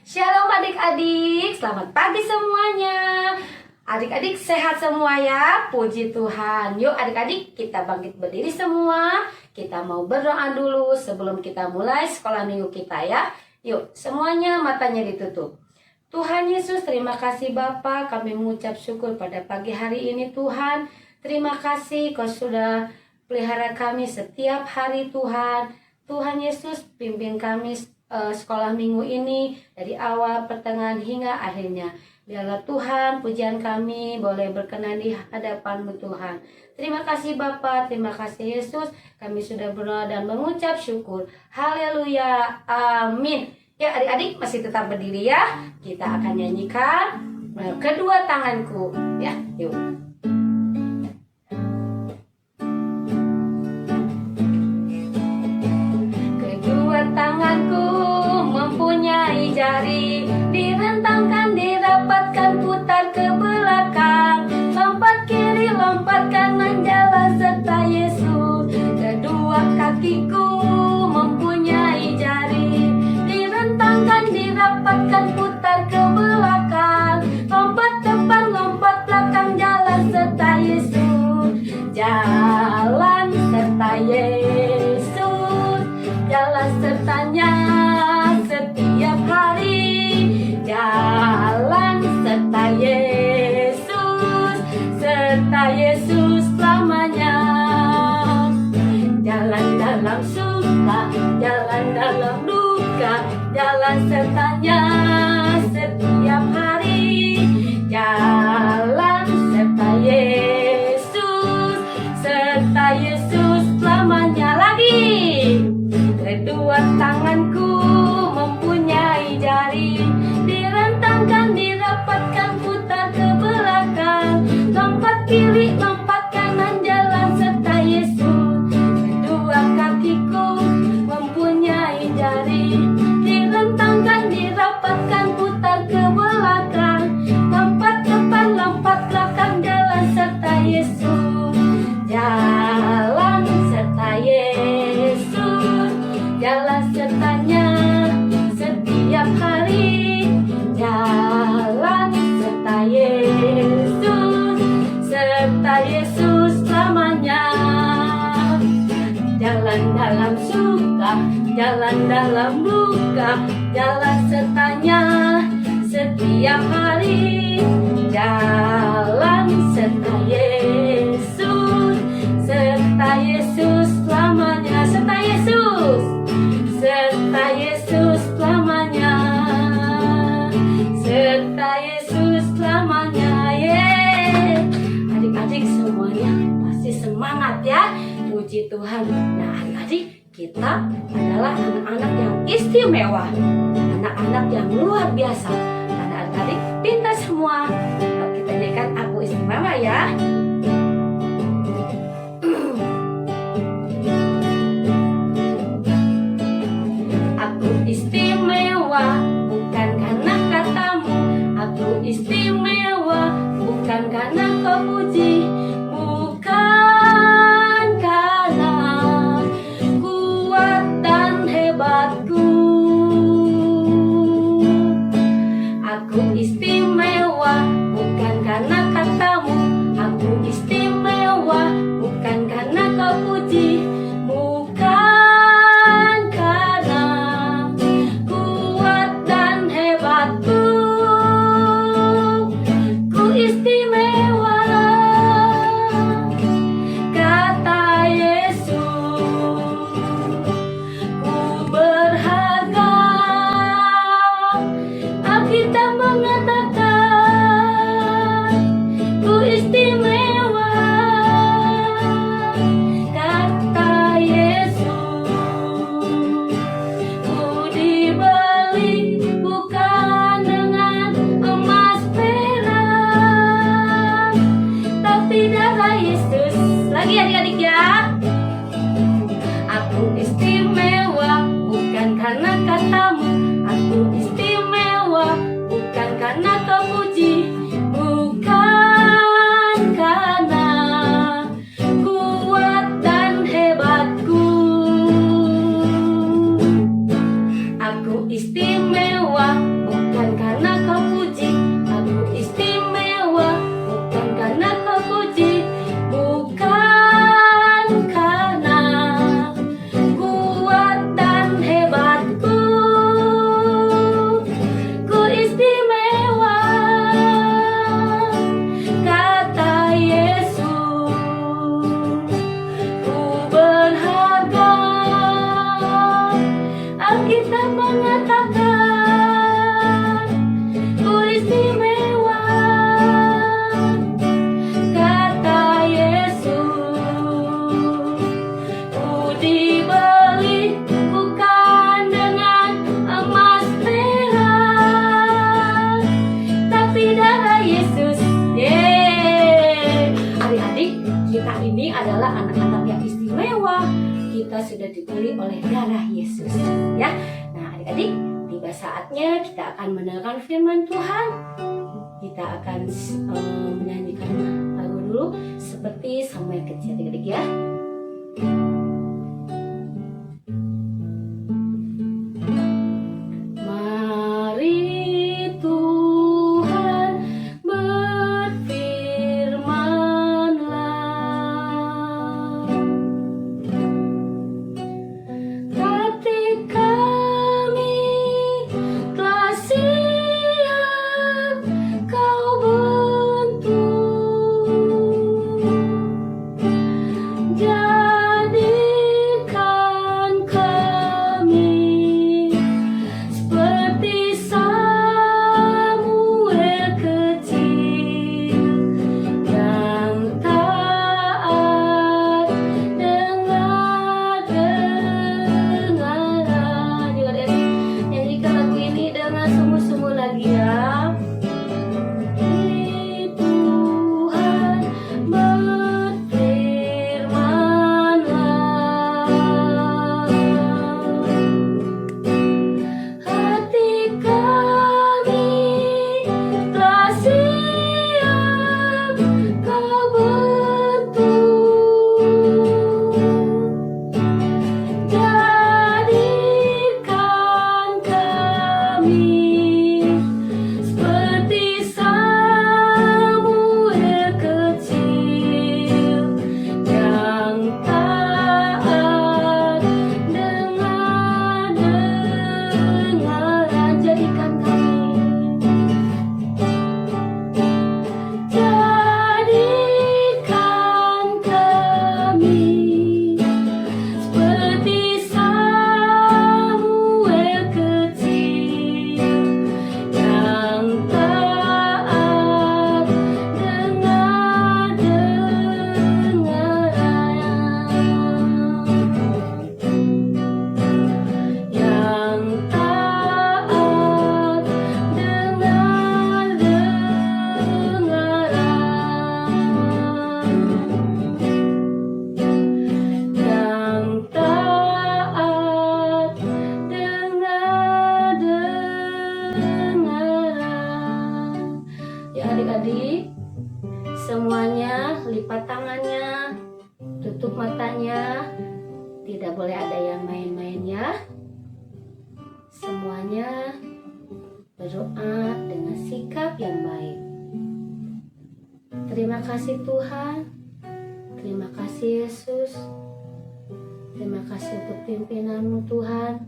Shalom adik-adik, selamat pagi semuanya. Adik-adik sehat semua ya, puji Tuhan. Yuk adik-adik kita bangkit berdiri semua. Kita mau berdoa dulu sebelum kita mulai sekolah minggu kita ya. Yuk semuanya matanya ditutup. Tuhan Yesus, terima kasih Bapa, kami mengucap syukur pada pagi hari ini Tuhan. Terima kasih Kau sudah pelihara kami setiap hari Tuhan. Tuhan Yesus pimpin kami sekolah minggu ini dari awal, pertengahan hingga akhirnya. Biarlah Tuhan pujian kami boleh berkenan di hadapan-Mu Tuhan. Terima kasih Bapa, terima kasih Yesus. Kami sudah berdoa dan mengucap syukur. Haleluya, amin. Ya adik-adik masih tetap berdiri ya. Kita akan nyanyikan kedua tanganku. Ya, yuk. Kedua tanganku mempunyai jari, direntangkan, dirapatkan, putar ke belakang, lompat kiri, lompat kanan, jalan serta Yesus. Kedua kakiku mempunyai jari, direntangkan, dirapatkan, putar ke belakang, lompat depan, lompat belakang, jalan serta Yesus. Jalan serta Yesus, jalan sertanya setiap hari. Jalan serta Yesus selamanya. Jalan dalam suka, jalan dalam duka, jalan sertanya setiap hari. Jalan serta Yesus selamanya. Lagi. Kedua tanganku mempunyai jari, direntangkan, dirapatkan, putar ke belakang, lompat kiri, lompat kanan, jalan serta Yesus. Kedua kakiku mempunyai jari, direntangkan, dirapatkan, putar ke belakang, lompat depan, lompat belakang, jalan serta Yesus. Jalan serta Yesus, jalan sertanya setiap hari. Jalan serta Yesus selamanya. Jalan dalam suka, jalan dalam duka, jalan sertanya setiap hari. Jalan serta Yesus selamanya. Serta Yesus selamanya. Serta Yesus selamanya. Yeay. Adik-adik semuanya pasti semangat ya. Puji Tuhan. Nah adik-adik, kita adalah anak-anak yang istimewa, anak-anak yang luar biasa. Karena adik-adik pintar semua. Kalau kita jadikan aku istimewa ya. Aku istimewa bukan karena katamu, aku istimewa bukan karena kau puji, bukan karena kuat dan hebatku. Aku istimewa bukan karena katamu, aku tahap yang istimewa. Kita sudah dibeli oleh darah Yesus, ya. Nah, adik-adik, tiba saatnya kita akan mendengarkan firman Tuhan. Kita akan menyanyikan lagu dulu seperti Samuel kecil, adik-adik ya. Adik-adik, semuanya lipat tangannya, tutup matanya, tidak boleh ada yang main-main ya. Semuanya berdoa dengan sikap yang baik. Terima kasih Tuhan, terima kasih Yesus, terima kasih untuk pimpinanmu Tuhan.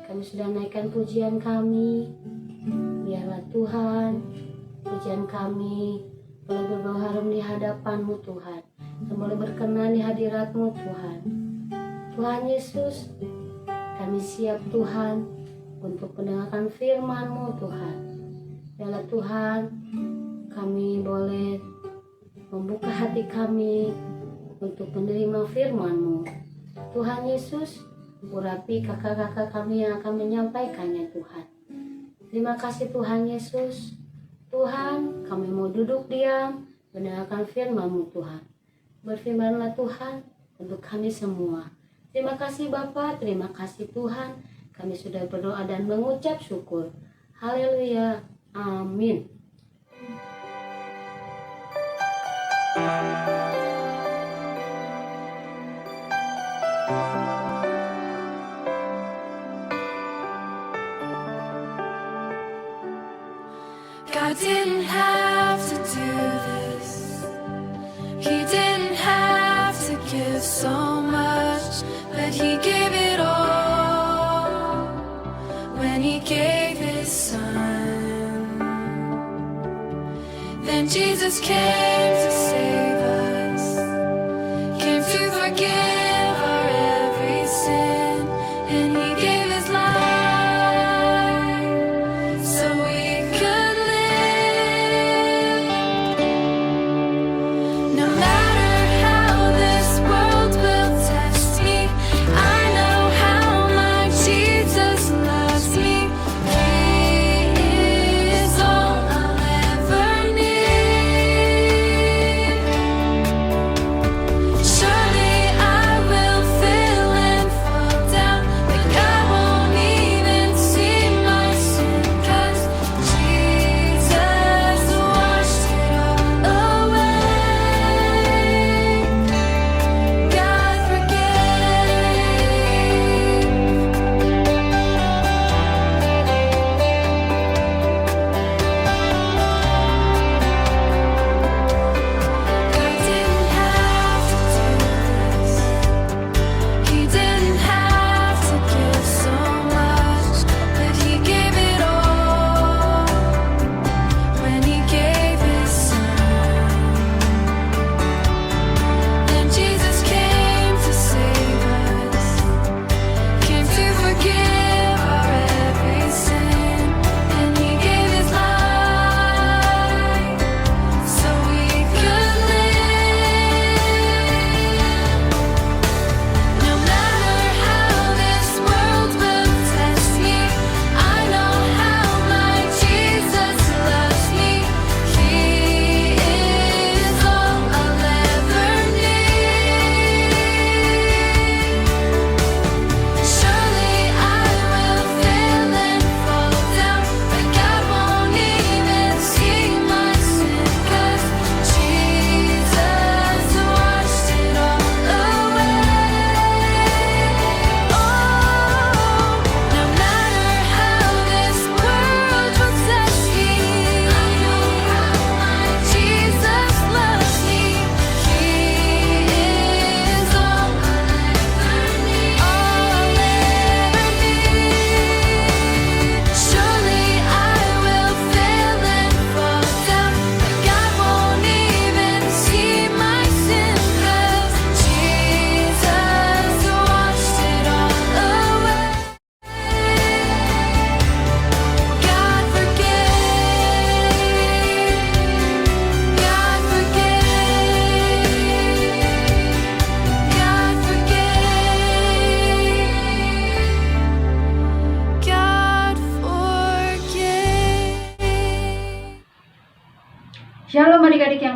Kami sudah naikkan pujian kami, biarlah Tuhan pujian kami boleh berbau harum di hadapan-Mu Tuhan, dan boleh berkenan di hadirat-Mu Tuhan. Tuhan Yesus, kami siap Tuhan untuk mendengarkan firman-Mu Tuhan. Biarlah Tuhan kami boleh membuka hati kami untuk menerima firman-Mu. Tuhan Yesus, urapi kakak-kakak kami yang akan menyampaikannya Tuhan. Terima kasih Tuhan Yesus. Tuhan, kami mau duduk diam, mendengarkan firman-Mu Tuhan. Berfirmanlah Tuhan untuk kami semua. Terima kasih Bapa, terima kasih Tuhan. Kami sudah berdoa dan mengucap syukur. Haleluya, amin. God didn't have to do this. He didn't have to give so much, but He gave it all when He gave His Son. Then Jesus came to save us, came to forgive our every sin, and He gave His life so we could live. No matter how this world will test me, I know how much Jesus loves me. He is all I'll ever need.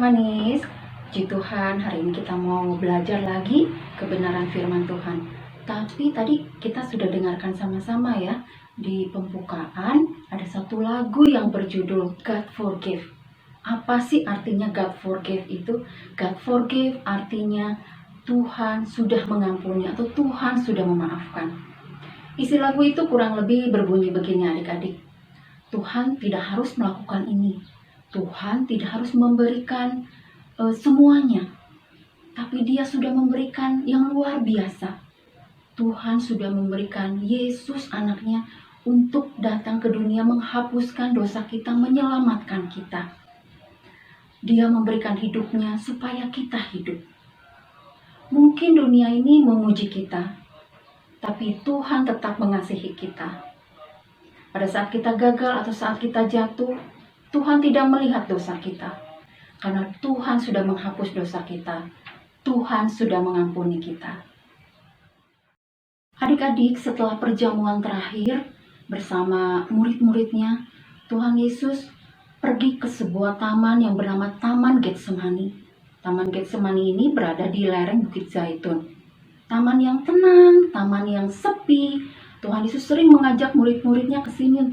yang manis. Puji Tuhan, hari ini kita mau belajar lagi kebenaran firman Tuhan. Tapi tadi kita sudah dengarkan sama-sama ya, di pembukaan ada satu lagu yang berjudul God Forgive. Apa sih artinya God Forgive itu? God Forgive artinya Tuhan sudah mengampuni atau Tuhan sudah memaafkan. Isi lagu itu kurang lebih berbunyi begini adik-adik. Tuhan tidak harus melakukan ini. Tuhan tidak harus memberikan semuanya. Tapi Dia sudah memberikan yang luar biasa. Tuhan sudah memberikan Yesus anaknya untuk datang ke dunia menghapuskan dosa kita, menyelamatkan kita. Dia memberikan hidupnya supaya kita hidup. Mungkin dunia ini memuji kita, tapi Tuhan tetap mengasihi kita. Pada saat kita gagal atau saat kita jatuh, Tuhan tidak melihat dosa kita. Karena Tuhan sudah menghapus dosa kita. Tuhan sudah mengampuni kita. Adik-adik, setelah perjamuan terakhir bersama murid-muridnya, Tuhan Yesus pergi ke sebuah taman yang bernama Taman Getsemani. Taman Getsemani ini berada di lereng Bukit Zaitun. Taman yang tenang, taman yang sepi. Tuhan Yesus sering mengajak murid-muridnya ke sini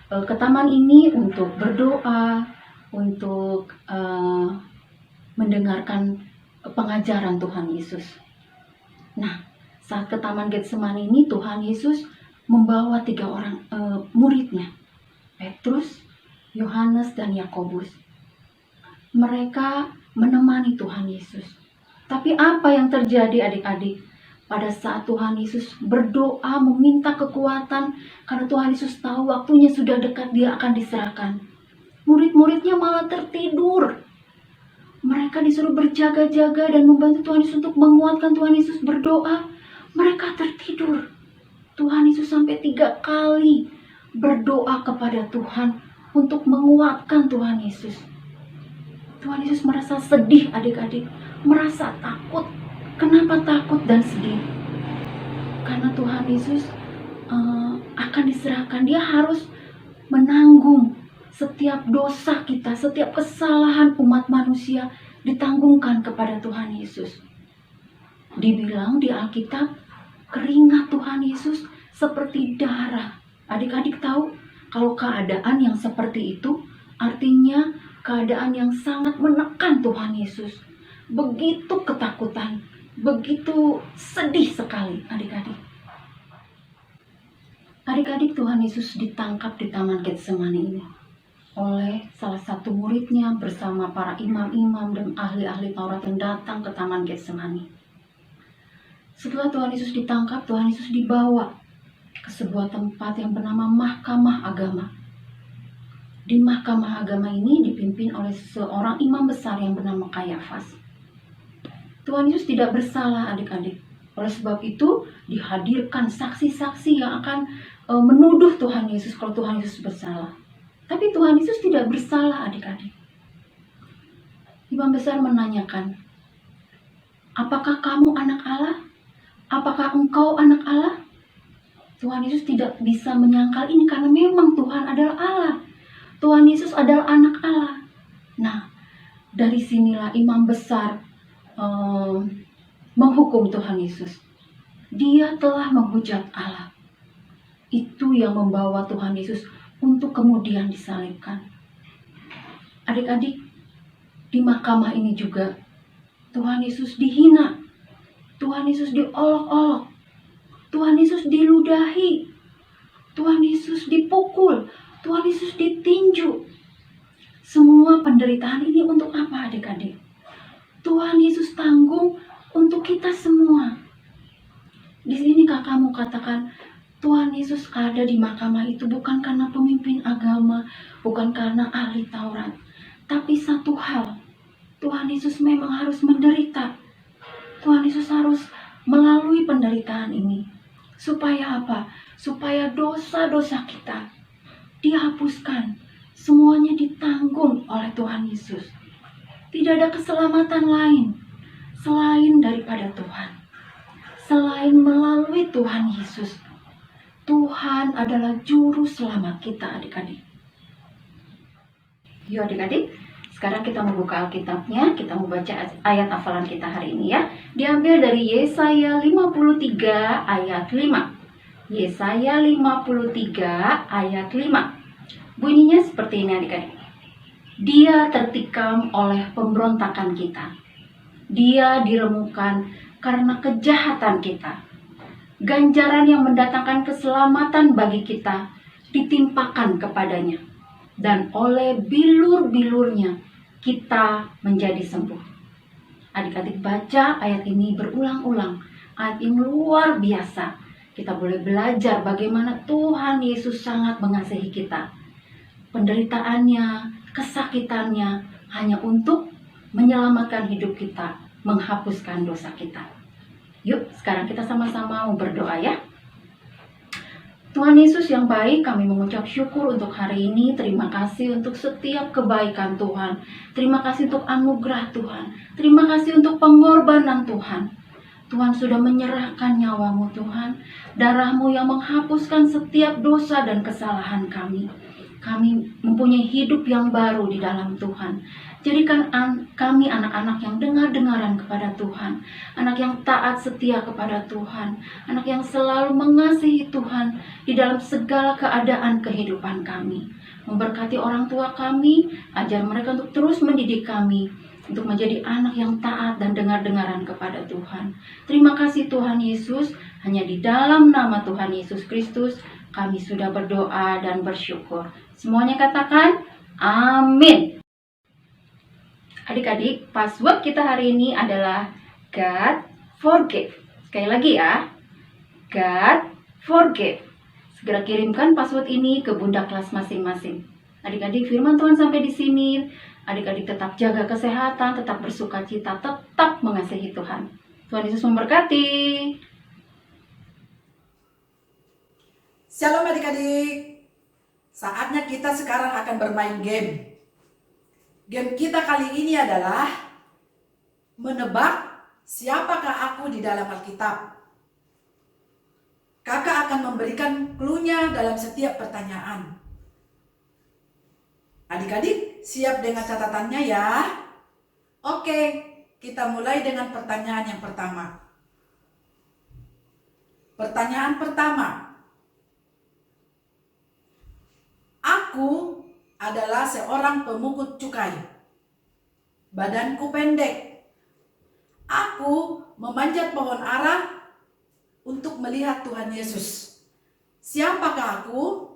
ke taman ini untuk berdoa, untuk mendengarkan pengajaran Tuhan Yesus. Nah, saat ke Taman Getsemani ini Tuhan Yesus membawa 3 orang muridnya, Petrus, Yohanes, dan Yakobus. Mereka menemani Tuhan Yesus. Tapi apa yang terjadi adik-adik? Pada saat Tuhan Yesus berdoa meminta kekuatan, karena Tuhan Yesus tahu waktunya sudah dekat Dia akan diserahkan. Murid-muridnya malah tertidur. Mereka disuruh berjaga-jaga dan membantu Tuhan Yesus untuk menguatkan Tuhan Yesus berdoa. Mereka tertidur. Tuhan Yesus sampai 3 kali berdoa kepada Tuhan untuk menguatkan Tuhan Yesus. Tuhan Yesus merasa sedih adik-adik, merasa takut. Kenapa takut dan sedih? Karena Tuhan Yesus akan diserahkan. Dia harus menanggung setiap dosa kita, setiap kesalahan umat manusia ditanggungkan kepada Tuhan Yesus. Dibilang di Alkitab, keringat Tuhan Yesus seperti darah. Adik-adik tahu, kalau keadaan yang seperti itu, artinya keadaan yang sangat menekan Tuhan Yesus. Begitu ketakutan, begitu sedih sekali adik-adik. Adik-adik, Tuhan Yesus ditangkap di Taman Getsemani ini oleh salah satu muridnya bersama para imam-imam dan ahli-ahli Taurat yang datang ke Taman Getsemani. Setelah Tuhan Yesus ditangkap, Tuhan Yesus dibawa ke sebuah tempat yang bernama Mahkamah Agama. Di Mahkamah Agama ini dipimpin oleh seorang imam besar yang bernama Kayafas. Tuhan Yesus tidak bersalah adik-adik. Oleh sebab itu dihadirkan saksi-saksi yang akan menuduh Tuhan Yesus kalau Tuhan Yesus bersalah. Tapi Tuhan Yesus tidak bersalah adik-adik. Imam besar menanyakan, apakah kamu anak Allah? Apakah engkau anak Allah? Tuhan Yesus tidak bisa menyangkal ini karena memang Tuhan adalah Allah. Tuhan Yesus adalah anak Allah. Nah, dari sinilah imam besar menghukum Tuhan Yesus. Dia telah menghujat Allah. Itu yang membawa Tuhan Yesus untuk kemudian disalibkan. Adik-adik, di mahkamah ini juga Tuhan Yesus dihina. Tuhan Yesus diolok-olok. Tuhan Yesus diludahi. Tuhan Yesus dipukul. Tuhan Yesus ditinju. Semua penderitaan ini untuk apa adik-adik? Tuhan Yesus tanggung untuk kita semua. Di sini kakakmu katakan, Tuhan Yesus ada di mahkamah itu bukan karena pemimpin agama, bukan karena ahli Taurat. Tapi satu hal, Tuhan Yesus memang harus menderita. Tuhan Yesus harus melalui penderitaan ini. Supaya apa? Supaya dosa-dosa kita dihapuskan. Semuanya ditanggung oleh Tuhan Yesus. Tidak ada keselamatan lain selain daripada Tuhan. Selain melalui Tuhan Yesus. Tuhan adalah juru selamat kita adik-adik. Yuk adik-adik, Sekarang kita membuka Alkitabnya, kita mau baca ayat hafalan kita hari ini ya. Diambil dari Yesaya 53 ayat 5. Yesaya 53 ayat 5. Bunyinya seperti ini adik-adik. Dia tertikam oleh pemberontakan kita. Dia diremukkan karena kejahatan kita. Ganjaran yang mendatangkan keselamatan bagi kita ditimpakan kepadanya. Dan oleh bilur-bilurnya kita menjadi sembuh. Adik-adik baca ayat ini berulang-ulang. Ayat ini luar biasa. Kita boleh belajar bagaimana Tuhan Yesus sangat mengasihi kita. Penderitaannya, kesakitannya hanya untuk menyelamatkan hidup kita, menghapuskan dosa kita. Yuk, sekarang kita sama-sama mau berdoa ya. Tuhan Yesus yang baik, kami mengucap syukur untuk hari ini. Terima kasih untuk setiap kebaikan Tuhan. Terima kasih untuk anugerah Tuhan. Terima kasih untuk pengorbanan Tuhan. Tuhan sudah menyerahkan nyawamu Tuhan. Darahmu yang menghapuskan setiap dosa dan kesalahan kami. Kami mempunyai hidup yang baru di dalam Tuhan. Jadikan kami anak-anak yang dengar-dengaran kepada Tuhan. Anak yang taat setia kepada Tuhan. Anak yang selalu mengasihi Tuhan di dalam segala keadaan kehidupan kami. Memberkati orang tua kami, ajar mereka untuk terus mendidik kami. Untuk menjadi anak yang taat dan dengar-dengaran kepada Tuhan. Terima kasih Tuhan Yesus. Hanya di dalam nama Tuhan Yesus Kristus kami sudah berdoa dan bersyukur. Semuanya katakan amin. Adik-adik, password kita hari ini adalah God forgive. Sekali lagi ya, God forgive. Segera kirimkan password ini ke bunda kelas masing-masing. Adik-adik, firman Tuhan sampai di sini. Adik-adik tetap jaga kesehatan, tetap bersukacita, tetap mengasihi Tuhan. Tuhan Yesus memberkati. Shalom adik-adik. Saatnya kita sekarang akan bermain game. Game kita kali ini adalah menebak siapakah aku di dalam Alkitab. Kakak akan memberikan clue-nya dalam setiap pertanyaan. Adik-adik siap dengan catatannya ya? Oke, kita mulai dengan pertanyaan yang pertama. Pertanyaan pertama. Aku adalah seorang pemungut cukai. Badanku pendek. Aku memanjat pohon ara untuk melihat Tuhan Yesus. Siapakah aku?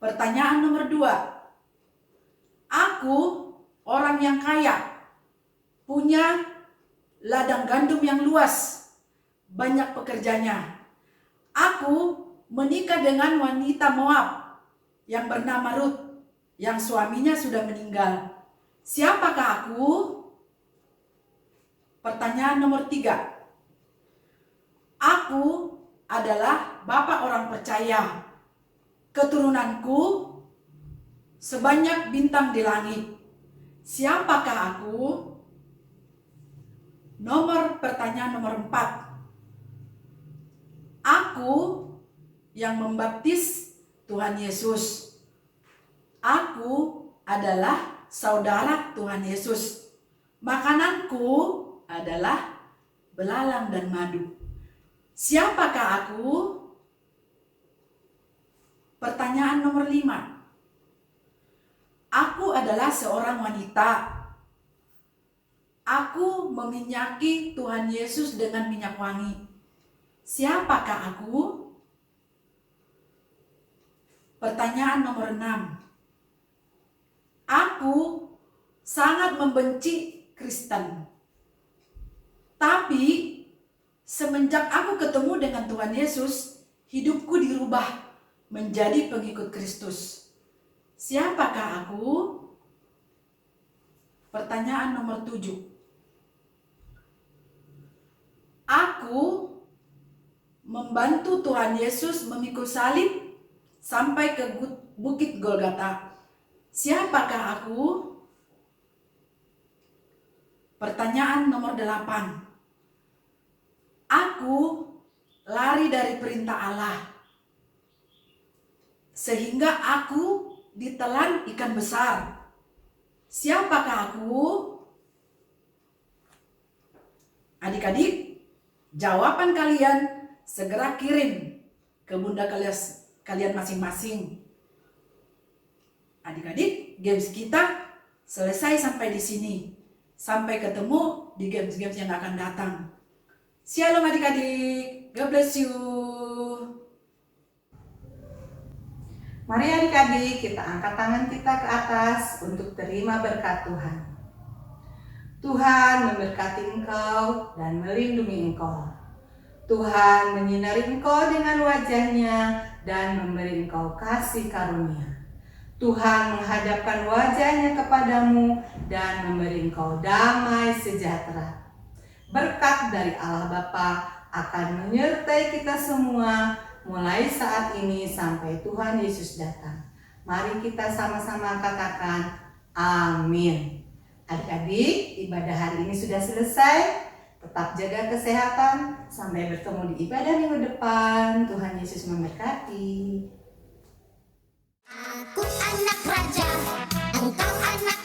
Pertanyaan nomor 2. Aku orang yang kaya. Punya ladang gandum yang luas. Banyak pekerjanya. Aku menikah dengan wanita Moab yang bernama Ruth, yang suaminya sudah meninggal. Siapakah aku? Pertanyaan nomor 3. Aku adalah bapak orang percaya. Keturunanku sebanyak bintang di langit. Siapakah aku? Pertanyaan nomor 4. Aku yang membaptis Tuhan Yesus. Aku adalah saudara Tuhan Yesus. Makananku adalah belalang dan madu. Siapakah aku? Pertanyaan nomor 5. Aku adalah seorang wanita. Aku meminyaki Tuhan Yesus dengan minyak wangi. Siapakah aku? Pertanyaan nomor 6. Aku sangat membenci Kristen. Tapi semenjak aku ketemu dengan Tuhan Yesus, hidupku dirubah menjadi pengikut Kristus. Siapakah aku? Pertanyaan nomor 7. Aku membantu Tuhan Yesus memikul salib sampai ke Bukit Golgota. Siapakah aku? Pertanyaan nomor 8. Aku lari dari perintah Allah, sehingga aku ditelan ikan besar. Siapakah aku? Adik-adik, jawaban kalian segera kirim ke bunda kalian masing-masing. Adik-adik, games kita selesai sampai di sini. Sampai ketemu di games-games yang akan datang. Shalom adik-adik, God bless you. Mari adik-adik kita angkat tangan kita ke atas untuk terima berkat Tuhan. Tuhan memberkati engkau dan melindungi engkau. Tuhan menyinari engkau dengan wajah-Nya dan memberi engkau kasih karunia. Tuhan menghadapkan wajah-Nya kepadamu dan memberi engkau damai sejahtera. Berkat dari Allah Bapa akan menyertai kita semua mulai saat ini sampai Tuhan Yesus datang. Mari kita sama-sama katakan amin. Adik-adik, ibadah hari ini sudah selesai. Tetap jaga kesehatan. Sampai bertemu di ibadah minggu depan. Tuhan Yesus memberkati. Aku anak raja, engkau anak